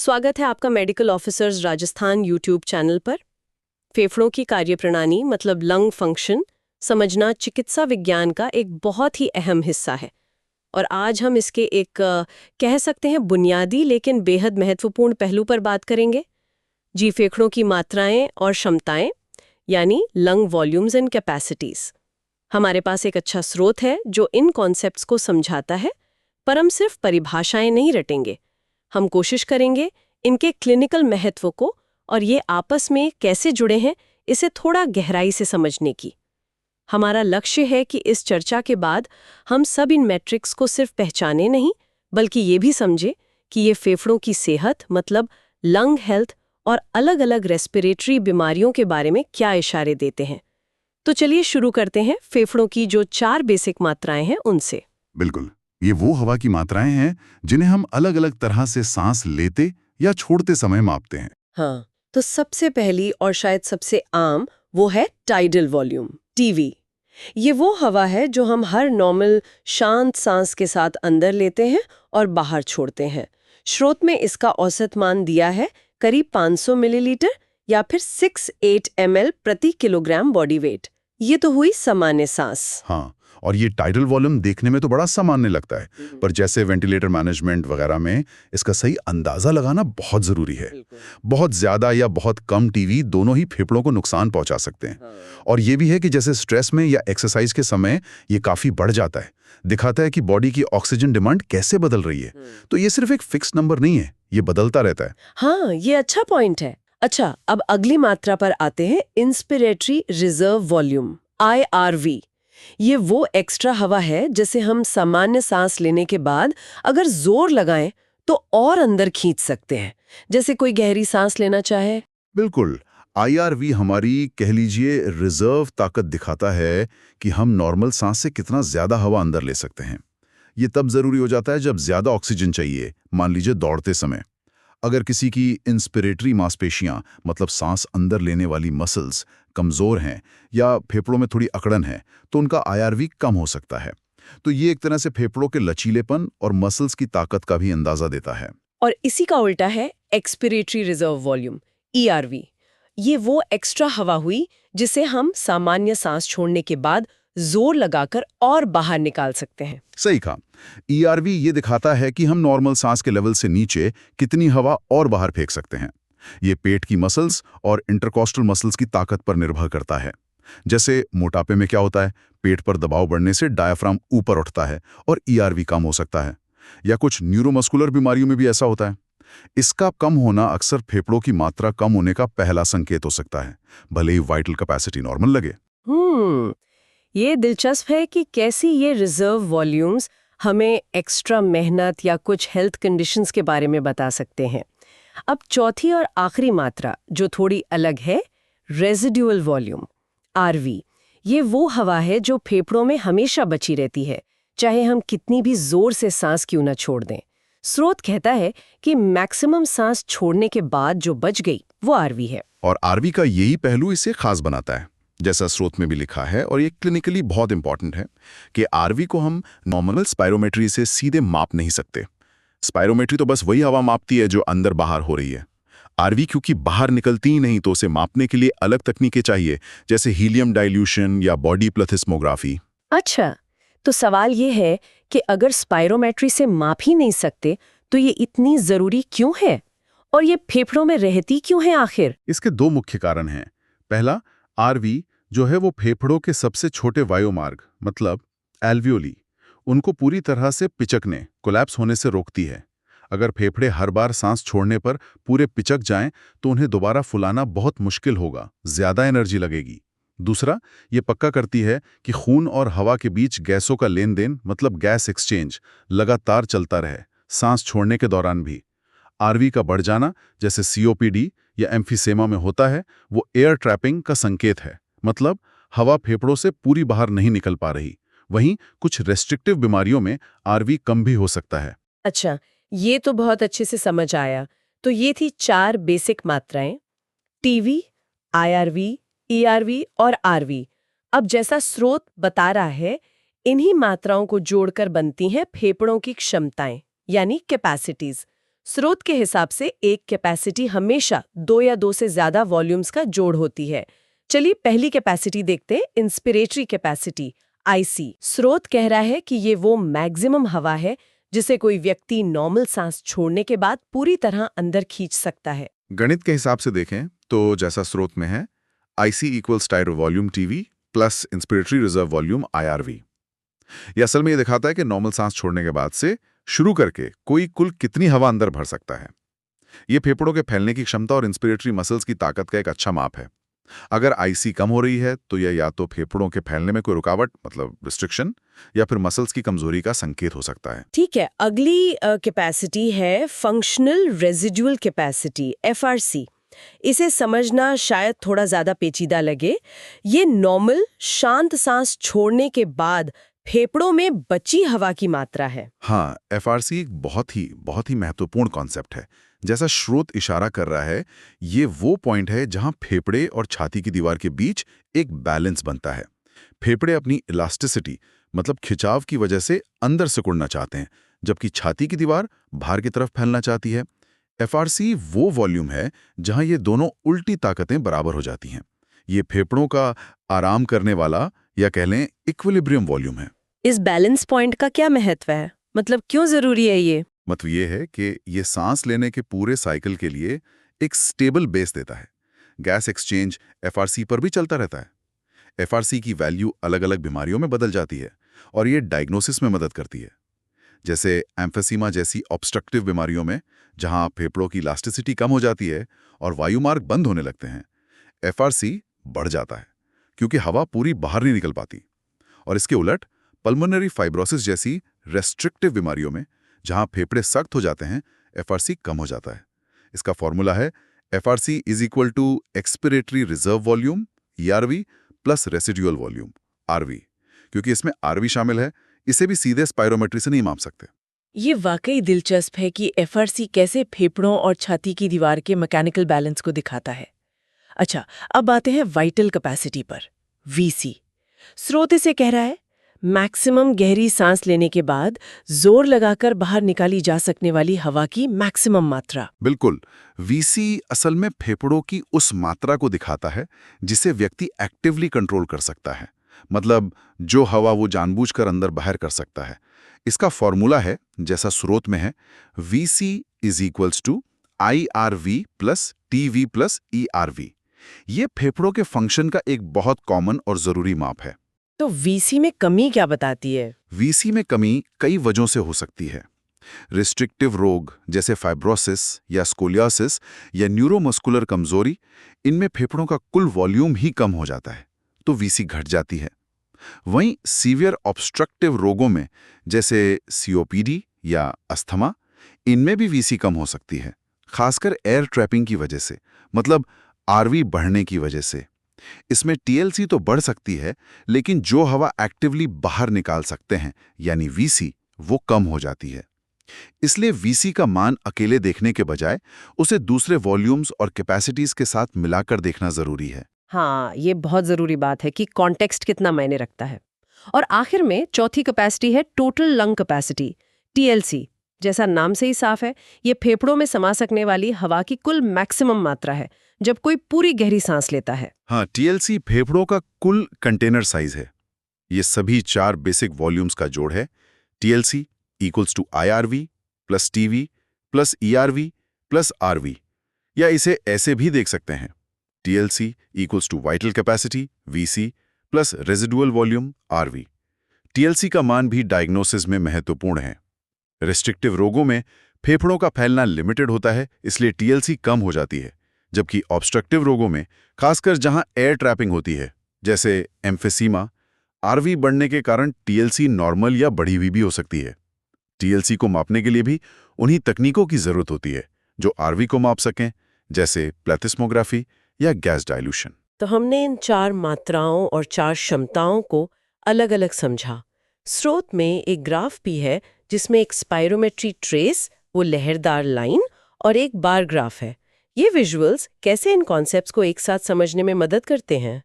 स्वागत है आपका medical officers Rajasthan YouTube channel पर। फेफड़ों की कार्यप्रणाली मतलब लंग फंक्शन समझना चिकित्सा विज्ञान का एक बहुत ही अहम हिस्सा है और आज हम इसके एक कह सकते हैं बुनियादी लेकिन बेहद महत्वपूर्ण पहलू पर बात करेंगे। जी, फेफड़ों की मात्राएं और क्षमताएं यानी लंग वॉल्यूम्स एंड कैपेसिटीज। हमारे पास एक अच्छा स्रोत है जो इन कॉन्सेप्ट्स को समझाता है, पर हम सिर्फ परिभाषाएं नहीं रटेंगे। हम कोशिश करेंगे इनके क्लिनिकल महत्व को और ये आपस में कैसे जुड़े हैं इसे थोड़ा गहराई से समझने की। हमारा लक्ष्य है कि इस चर्चा के बाद हम सब इन मैट्रिक्स को सिर्फ पहचाने नहीं, बल्कि ये भी समझे कि ये फेफड़ों की सेहत मतलब लंग हेल्थ और अलग-अलग रेस्पिरेटरी बीमारियों के बारे में क्या इशारे देते हैं। तो चलिए शुरू करते हैं फेफड़ों की जो 4 बेसिक मात्राएं हैं उनसे। बिल्कुल, ये वो हवा की मात्राएं हैं जिन्हें हम अलग अलग तरह से सांस लेते या छोड़ते समय मापते हैं। हाँ, तो सबसे पहली और शायद सबसे आम वो है टाइडल वॉल्यूम, टीवी। ये वो हवा है जो हम हर नॉर्मल शांत सांस के साथ अंदर लेते हैं और बाहर छोड़ते हैं। स्रोत में इसका औसत मान दिया है करीब 500 मिलीलीटर या फिर 6-8 ml प्रति किलोग्राम बॉडी वेट। ये तो हुई सामान्य सांस। हाँ, और ये टाइडल वॉल्यूम देखने में तो बड़ा सामान्य लगता है, पर जैसे वेंटिलेटर मैनेजमेंट वगैरह में इसका सही अंदाजा लगाना बहुत जरूरी है। बहुत ज्यादा या बहुत कम टीवी दोनों ही फेफड़ों को नुकसान पहुंचा सकते हैं। और ये भी है कि जैसे स्ट्रेस में या एक्सरसाइज के समय ये काफी बढ़ जाता है, दिखाता है कि बॉडी की ऑक्सीजन डिमांड कैसे बदल रही है। तो ये सिर्फ एक फिक्स नंबर नहीं है, ये बदलता रहता है। हाँ, ये अच्छा पॉइंट है। अच्छा, अब अगली मात्रा पर आते हैं, इंस्पिरेटरी रिजर्व वॉल्यूम, IRV। ये वो एक्स्ट्रा हवा है जिसे हम सामान्य सांस लेने के बाद अगर जोर लगाएं तो और अंदर खींच सकते हैं, जैसे कोई गहरी सांस लेना चाहे। बिल्कुल, IRV हमारी कह लीजिए रिजर्व ताकत दिखाता है कि हम नॉर्मल सांस से कितना ज्यादा हवा अंदर ले सकते हैं। ये तब जरूरी हो जाता है जब ज्यादा ऑक्सीजन चाहिए, मान लीजिए दौड़ते समय। अगर किसी की इंस्पिरेटरी मांसपेशियां मतलब सांस अंदर लेने वाली मसल्स कमजोर हैं या फेफड़ों में थोड़ी अकड़न है, तो उनका IRV कम हो सकता है। तो ये एक तरह से फेफड़ों के लचीलेपन और मसल्स की ताकत का भी अंदाजा देता है। और इसी का उल्टा है एक्सपिरेटरी रिजर्व वॉल्यूम, ERV। ये वो एक्स्ट्रा हवा हुई जिसे हम सामान्य सांस छोड़ने के बाद जोर लगाकर और बाहर निकाल सकते हैं। सही कहा। ERV ये दिखाता है कि हम नॉर्मल सांस के लेवल से नीचे कितनी हवा और बाहर फेंक सकते हैं। ये पेट की मसल्स और इंटरकॉस्टल मसल्स की ताकत पर निर्भर करता है। जैसे मोटापे में क्या होता है, पेट पर दबाव बढ़ने से डायफ्राम ऊपर उठता है और ERV कम हो सकता है। या कुछ न्यूरोमस्कुलर बीमारियों में भी ऐसा होता है। इसका कम होना अक्सर फेफड़ों की मात्रा कम होने का पहला संकेत हो सकता है, भले ही वाइटल कैपेसिटी नॉर्मल लगे। ये दिलचस्प है कि कैसी ये रिजर्व वॉल्यूम्स हमें एक्स्ट्रा मेहनत या कुछ हेल्थ कंडीशंस के बारे में बता सकते हैं। अब चौथी और आखिरी मात्रा जो थोड़ी अलग है, रेजिडुअल वॉल्यूम, RV। ये वो हवा है जो फेफड़ों में हमेशा बची रहती है, चाहे हम कितनी भी जोर से सांस क्यों न छोड़ दें। स्रोत कहता है कि मैक्सिमम सांस छोड़ने के बाद जो बच गई वो RV है। और RV का यही पहलू इसे खास बनाता है, जैसा स्रोत में भी लिखा है, और ये क्लिनिकली बहुत इंपॉर्टेंट है कि RV को हम नॉर्मल स्पायरोमेट्री से सीधे माप नहीं सकते। स्पायरोमेट्री तो बस वही हवा मापती है जो अंदर बाहर हो रही है। RV क्योंकि बाहर निकलती ही नहीं, तो उसे मापने के लिए अलग तकनीकें चाहिए, जैसे हीलियम डाइल्यूशन या बॉडी प्लेथिस्मोग्राफी। अच्छा, तो सवाल ये है कि अगर स्पायरोमेट्री से माप ही नहीं सकते तो ये इतनी जरूरी क्यों है और ये फेफड़ों में रहती क्यों है आखिर? इसके दो मुख्य कारण हैं। पहला, RV जो है वो फेफड़ों के सबसे छोटे वायुमार्ग मतलब एल्वियोली, उनको पूरी तरह से पिचकने कोलैप्स होने से रोकती है। अगर फेफड़े हर बार सांस छोड़ने पर पूरे पिचक जाएं तो उन्हें दोबारा फुलाना बहुत मुश्किल होगा, ज्यादा एनर्जी लगेगी। दूसरा, ये पक्का करती है कि खून और हवा के बीच गैसों का लेन देन मतलब गैस एक्सचेंज लगातार चलता रहे, सांस छोड़ने के दौरान भी। RV का बढ़ जाना, जैसे COPD या एम्फीसेमा में होता है, वो एयर ट्रैपिंग का संकेत है, मतलब हवा फेफड़ों से पूरी बाहर नहीं निकल पा रही। वहीं कुछ रेस्ट्रिक्टिव बीमारियों में RV कम भी हो सकता है। अच्छा, ये तो बहुत अच्छे से समझ आया। तो ये थी 4 बेसिक मात्राएं, टीवी, IRV, ERV और RV। अब जैसा स्रोत बता रहा है, इन्हीं मात्राओं को जोड़कर बनती हैं फेफड़ों की क्षमताएं यानी कैपेसिटीज। स्रोत के हिसाब से एक कैपेसिटी हमेशा 2 या 2 से ज्यादा वॉल्यूम्स का जोड़ होती है। चलिए पहली कैपेसिटी देखते हैं, इंस्पिरेटरी कैपेसिटी आईसी। स्रोत कह रहा है कि ये वो मैक्सिमम हवा है जिसे कोई व्यक्ति नॉर्मल सांस छोड़ने के बाद पूरी तरह अंदर खींच सकता है। गणित के हिसाब से देखें तो जैसा स्रोत में है, IC equals time volume TV plus inspiratory reserve volume IRV। ये असल में ये दिखाता है कि नॉर्मल सांस छोड़ने के बाद से शुरू करके कोई कुल कितनी हवा अंदर भर सकता है। ये फेफड़ों के फैलने की क्षमता और इंस्पिरेटरी मसल्स की ताकत का एक अच्छा माप है। अगर IC कम हो रही है तो यह या तो फेफड़ों के फैलने में कोई रुकावट मतलब रिस्ट्रिक्शन या फिर मसल्स की कमजोरी का संकेत हो सकता है। ठीक है, अगली कैपेसिटी है फंक्शनल रेजिडुअल कैपेसिटी FRC। इसे समझना शायद थोड़ा ज्यादा पेचीदा लगे। ये नॉर्मल शांत सांस छोड़ने के बाद फेफड़ों में बची हवा की मात्रा है। हाँ, FRC एक बहुत ही महत्वपूर्ण कॉन्सेप्ट है। जैसा स्रोत इशारा कर रहा है, ये वो पॉइंट है जहां फेफड़े और छाती की दीवार के बीच एक बैलेंस बनता है। फेफड़े अपनी इलास्टिसिटी मतलब खिंचाव की वजह से अंदर सिकुड़ना चाहते हैं, जबकि छाती की दीवार बाहर की तरफ फैलना चाहती है। FRC वो वॉल्यूम है जहां ये दोनों उल्टी ताकतें बराबर हो जाती हैं। ये फेफड़ों का आराम करने वाला या कह लें इक्विलिब्रियम वॉल्यूम है। इस बैलेंस पॉइंट का क्या महत्व है? मतलब क्यों जरूरी है ये? मतलब ये है कि ये सांस लेने के पूरे साइकिल के लिए एक स्टेबल बेस देता है। गैस एक्सचेंज FRC पर भी चलता रहता है। FRC की वैल्यू अलग-अलग बीमारियों में बदल जाती है और ये डायग्नोसिस में मदद करती है। जैसे एम्फेसीमा जैसी ऑब्स्ट्रक्टिव बीमारियों में, जहां फेफड़ों की इलास्टिसिटी कम हो जाती है और वायुमार्ग बंद होने लगते हैं, FRC बढ़ जाता है क्योंकि हवा पूरी बाहर नहीं निकल पाती। और इसके उलट पल्मोनरी फाइब्रोसिस जैसी रेस्ट्रिक्टिव बीमारियों में, जहां फेफड़े सख्त हो जाते हैं, FRC कम हो जाता है। इसका फॉर्मूला है FRC is equal to expiratory reserve volume ERV plus residual volume RV। क्योंकि इसमें RV शामिल है, इसे भी सीधे स्पायरोमेट्री से नहीं माप सकते। ये वाकई दिलचस्प है कि FRC कैसे फेफड़ों और छाती की दीवार के मैकेनिकल बैलेंस को दिखाता है। अच्छा, अब आते हैं वाइटल कैपेसिटी पर, VC। स्रोत इसे कह रहा है मैक्सिमम गहरी सांस लेने के बाद जोर लगाकर बाहर निकाली जा सकने वाली हवा की मैक्सिमम मात्रा। बिल्कुल, VC असल में फेफड़ों की उस मात्रा को दिखाता है जिसे व्यक्ति एक्टिवली कंट्रोल कर सकता है। मतलब जो हवा वो जानबूझकर अंदर बाहर कर सकता है। इसका फॉर्मूला है, जैसा स्रोत में है, VC is equals to IRV plus TV plus ERV। ये फेफड़ों के फंक्शन का एक बहुत कॉमन और जरूरी माप है। तो VC में कमी क्या बताती है? VC में कमी कई वजहों से हो सकती है। रिस्ट्रिक्टिव रोग जैसे फाइब्रोसिस या स्कोलियोसिस या न्यूरोमस्कुलर कमजोरी, इनमें फेफड़ों का कुल वॉल्यूम ही कम हो जाता है, तो VC घट जाती है। वहीं सीवियर ऑब्स्ट्रक्टिव रोगों में जैसे COPD या अस्थमा, इनमें भी VC कम हो सकती है, खासकर एयर ट्रैपिंग की वजह से, मतलब RV बढ़ने की वजह से। इसमें TLC तो बढ़ सकती है, लेकिन जो हवा एक्टिवली बाहर निकाल सकते हैं यानी VC, वो कम हो जाती है। इसलिए VC का मान अकेले देखने के बजाय उसे दूसरे वॉल्यूम्स और कैपेसिटीज के साथ मिलाकर देखना जरूरी है। हाँ, ये बहुत जरूरी बात है कि कॉन्टेक्स्ट कितना मायने रखता है। और आखिर में चौथी कैपेसिटी है टोटल लंग कैपेसिटी, TLC। जैसा नाम से ही साफ है, ये फेफड़ों में समा सकने वाली हवा की कुल मैक्सिमम मात्रा है जब कोई पूरी गहरी सांस लेता है। हाँ, TLC फेफड़ों का कुल कंटेनर साइज है। ये सभी 4 बेसिक वॉल्यूम्स का जोड़ है। TLC equals to IRV plus TV plus ERV plus RV। या इसे ऐसे भी देख सकते हैं, TLC equals to vital capacity VC plus residual volume RV। TLC का मान भी डायग्नोसिस में महत्वपूर्ण है। रेस्ट्रिक्टिव रोगों में फेफड़ों का फैलना लिमिटेड होता है, इसलिए TLC कम हो जाती है, जबकि ऑब्स्ट्रक्टिव रोगों में, खासकर जहां एयर ट्रैपिंग होती है जैसे एम्फेसीमा, RV बढ़ने के कारण TLC नॉर्मल या बढ़ी हुई भी हो सकती है। TLC को मापने के लिए भी उन्हीं तकनीकों की जरूरत होती है जो RV को माप सकें, जैसे प्लेथिस्मोग्राफी या गैस डाइल्यूशन। तो हमने इन 4 मात्राओं और 4 क्षमताओं को अलग अलग समझा। स्रोत में एक ग्राफ भी है जिसमें एक स्पायरोमेट्री ट्रेस, वो लहरदार लाइन, और एक बार ग्राफ है। ये विजुअल्स कैसे इन कॉन्सेप्ट्स को एक साथ समझने में मदद करते हैं?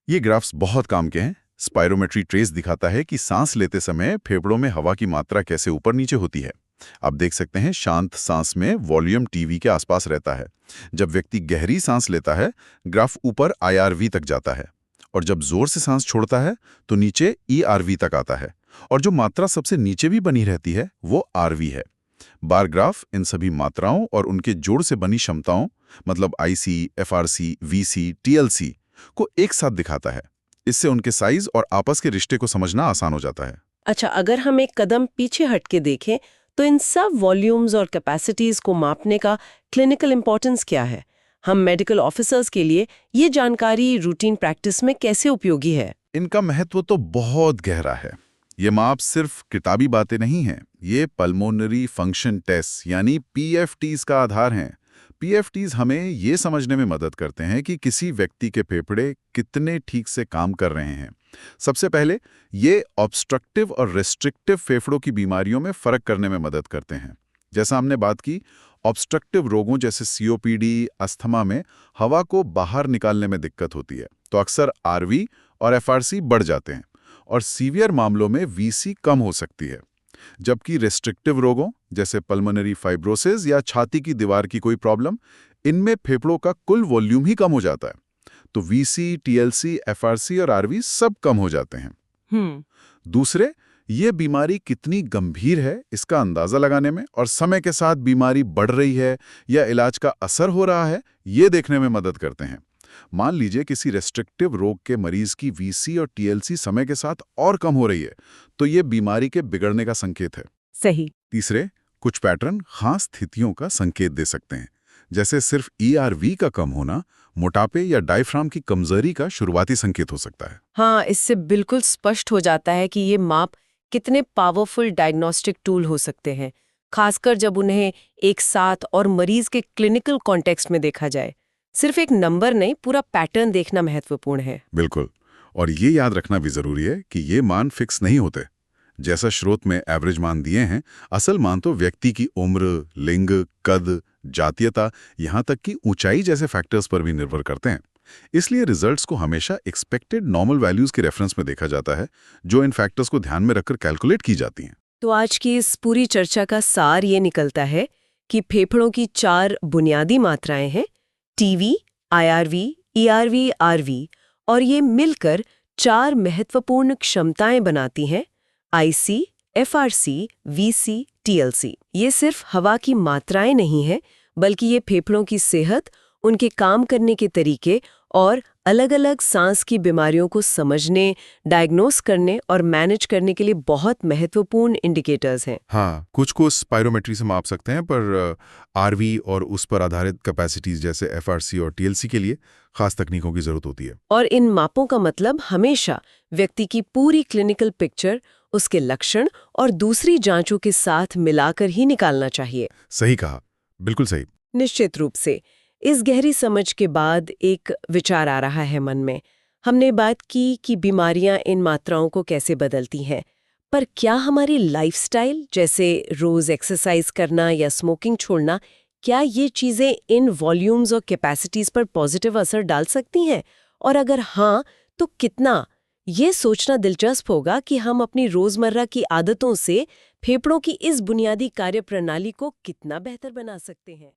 ये ग्राफ्स बहुत काम के हैं। स्पायरोमेट्री ट्रेस दिखाता है कि सांस लेते समय फेफड़ों में हवा की मात्रा कैसे ऊपर नीचे होती है। आप देख सकते हैं शांत सांस में वॉल्यूम टीवी के आसपास रहता है। जब व्यक्ति गहरी सांस लेता है, ग्राफ ऊपर IRV तक जाता है, और जब जोर से सांस छोड़ता है तो नीचे ERV तक आता है। और जो मात्रा सबसे नीचे भी बनी रहती है वो RV है। बार ग्राफ इन सभी मात्राओं और उनके जोड़ से बनी क्षमताओं, मतलब IC, FRC, VC, TLC को एक साथ दिखाता है। इससे उनके साइज और आपस के रिश्ते को समझना आसान हो जाता है। अच्छा, अगर हम एक कदम पीछे हट के देखें तो इन सब वॉल्यूम्स और कैपेसिटीज को मापने का क्लिनिकल इंपॉर्टेंस क्या है? हम मेडिकल ऑफिसर्स के लिए ये जानकारी रूटीन प्रैक्टिस में कैसे उपयोगी है? इनका महत्व तो बहुत गहरा है। ये माप सिर्फ किताबी बातें नहीं हैं, ये पल्मोनरी फंक्शन टेस्ट यानी PFTs का आधार हैं। PFTs हमें ये समझने में मदद करते हैं कि किसी व्यक्ति के फेफड़े कितने ठीक से काम कर रहे हैं। सबसे पहले ये ऑब्स्ट्रक्टिव और रेस्ट्रिक्टिव फेफड़ों की बीमारियों में फर्क करने में मदद करते हैं। जैसा हमने बात की, ऑब्स्ट्रक्टिव रोगों जैसे COPD, अस्थमा में हवा को बाहर निकालने में दिक्कत होती है, तो अक्सर RV और FRC बढ़ जाते हैं, और सीवियर मामलों में VC कम हो सकती है। जबकि रेस्ट्रिक्टिव रोगों जैसे पल्मोनरी फाइब्रोसिस या छाती की दीवार की कोई प्रॉब्लम, इनमें फेफड़ों का कुल वॉल्यूम ही कम हो जाता है, तो VC, TLC, FRC और RV सब कम हो जाते हैं। दूसरे, ये बीमारी कितनी गंभीर है इसका अंदाजा लगाने में और समय के साथ बीमारी बढ़ रही है या इलाज का असर हो रहा है, ये देखने में मदद करते हैं। मान लीजिए किसी रेस्ट्रिक्टिव रोग के मरीज की VC और TLC समय के साथ और कम हो रही है, तो ये बीमारी के बिगड़ने का संकेत है। सही। तीसरे, कुछ पैटर्न खास स्थितियों का संकेत दे सकते हैं, जैसे सिर्फ ERV का कम होना मोटापे या डायफ्राम की कमजोरी का शुरुआती संकेत हो सकता है। हाँ, इससे बिल्कुल स्पष्ट हो जाता है कि ये माप कितने पावरफुल डायग्नोस्टिक टूल हो सकते हैं, खासकर जब उन्हें एक साथ और मरीज के क्लिनिकल कॉन्टेक्स्ट में देखा जाए। सिर्फ एक नंबर नहीं, पूरा पैटर्न देखना महत्वपूर्ण है। बिल्कुल, और ये याद रखना भी जरूरी है कि ये मान फिक्स नहीं होते। जैसा स्रोत में एवरेज मान दिए हैं, असल मान तो व्यक्ति की उम्र, लिंग, कद, जातीयता, यहाँ तक कि ऊंचाई जैसे फैक्टर्स पर भी निर्भर करते हैं। इसलिए रिजल्ट्स को हमेशा एक्सपेक्टेड नॉर्मल वैल्यूज के रेफरेंस में देखा जाता है, जो इन फैक्टर्स को ध्यान में रखकर कैलकुलेट की जाती हैं। तो आज की इस पूरी चर्चा का सार ये निकलता है कि फेफड़ों की 4 बुनियादी मात्राएं हैं, TV, IRV, ERV, RV, और ये मिलकर 4 महत्वपूर्ण क्षमताएं बनाती हैं, IC, FRC, VC, TLC। ये सिर्फ हवा की मात्राएं नहीं हैं, बल्कि ये फेफड़ों की सेहत, उनके काम करने के तरीके और अलग-अलग सांस की बीमारियों को समझने, डायग्नोस करने और मैनेज करने के लिए बहुत महत्वपूर्ण इंडिकेटर्स हैं। हाँ, कुछ को स्पायरोमेट्री से माप सकते हैं, पर RV और उस पर आधारित कैपेसिटीज जैसे FRC और TLC के लिए खास तकनीकों की जरूरत होती है। और इन मापों का मतलब हमेशा व्यक्ति की पूरी क्लिनिकल पिक्चर, उसके लक्षण और दूसरी जांचों के साथ मिलाकर ही निकालना चाहिए। सही कहा, बिल्कुल सही। निश्चित रूप से इस गहरी समझ के बाद एक विचार आ रहा है मन में। हमने बात की कि बीमारियां इन मात्राओं को कैसे बदलती हैं, पर क्या हमारी लाइफस्टाइल, जैसे रोज एक्सरसाइज करना या स्मोकिंग छोड़ना, क्या ये चीजें इन वॉल्यूम्स और कैपेसिटीज पर पॉजिटिव असर डाल सकती हैं? और अगर हाँ, तो कितना? ये सोचना दिलचस्प होगा कि हम अपनी रोजमर्रा की आदतों से फेफड़ों की इस बुनियादी कार्यप्रणाली को कितना बेहतर बना सकते हैं।